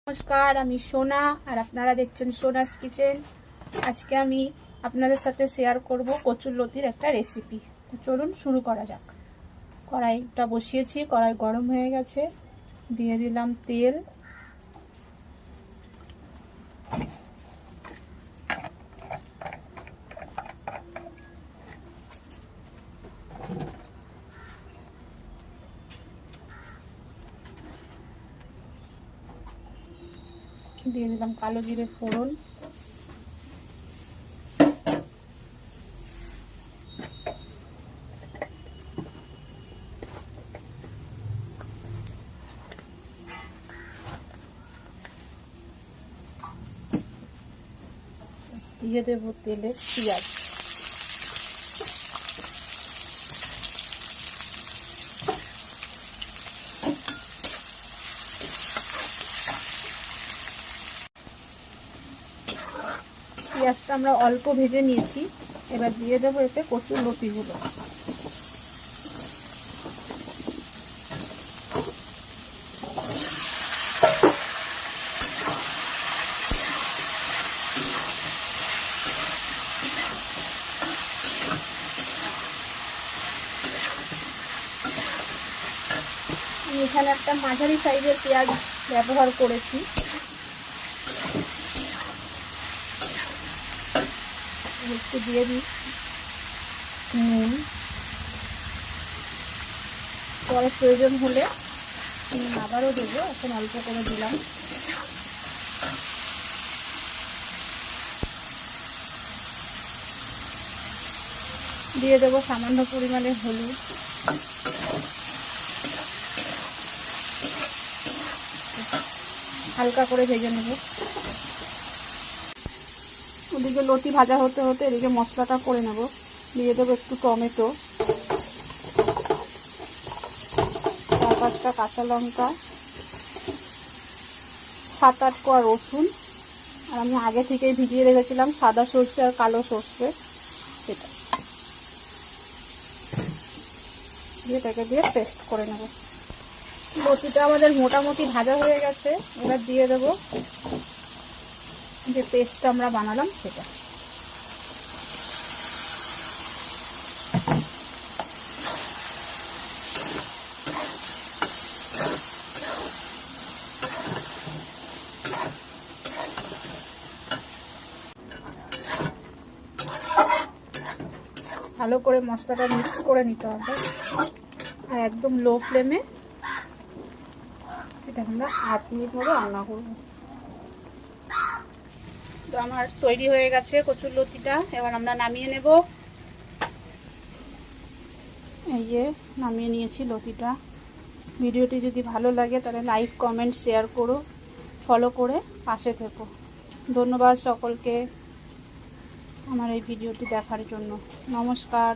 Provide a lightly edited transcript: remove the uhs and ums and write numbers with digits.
নমস্কার, আমি সোনা আর আপনারা দেখছেন সোনাস কিচেন। আজকে আমি আপনাদের সাথে শেয়ার করব কচুরলতির একটা রেসিপি। তো চলুন শুরু করা যাক। কড়াইটা বসিয়েছি, কড়াই গরম হয়ে গেছে, দিয়ে দিলাম তেল। দিয়ে দিলাম কালো জিরে ফোড়ন, দিয়ে দেব তেলে পেঁয়াজ, পেঁয়াজটা আমরা অল্প ভেজে নিয়েছি। এবার দিয়ে দেবো এতে কচুরলতিগুলো। আমি এখানে একটা মাঝারি সাইজের পেঁয়াজ ব্যবহার করেছি। একটু দিয়ে দিই নুন, পরে প্রয়োজন হলে আবারও দেবো, এখন অল্প করে দিলাম। দিয়ে দেবো সামান্য পরিমাণে হলুদ, হালকা করে ভেজে নেব। ওদিকে লতি ভাজা হতে হতে এদিকে মশলাটা করে নেব। দিয়ে দেবো একটু টমেটো, 4-5টা কাঁচা লঙ্কা, 7-8 কোয়া রসুন, আর আমি আগে থেকেই ভিজিয়ে রেখেছিলাম সাদা সর্ষে আর কালো সর্ষে, সেটা দিয়ে এটাকে দিয়ে পেস্ট করে নেব। লতিটা আমাদের মোটামুটি ভাজা হয়ে গেছে। এবার দিয়ে দেব যে পেস্টটা আমরা বানালাম সেটা। ভালো করে মশলাটা মিক্স করে নিতে হবে, আর একদম লো ফ্লেমে এটা আমরা 8 মিনিট মতো রান্না করব। তো আমার তৈরি হয়ে গেছে কচুরলতিটা। এবার আমরা নামিয়ে নেব। এই যে নামিয়ে নিয়েছি লতিটা। ভিডিওটি যদি ভালো লাগে তাহলে লাইক, কমেন্ট, শেয়ার করো, ফলো করে পাশে থেকো। ধন্যবাদ সকলকে আমার এই ভিডিওটি দেখার জন্য। নমস্কার।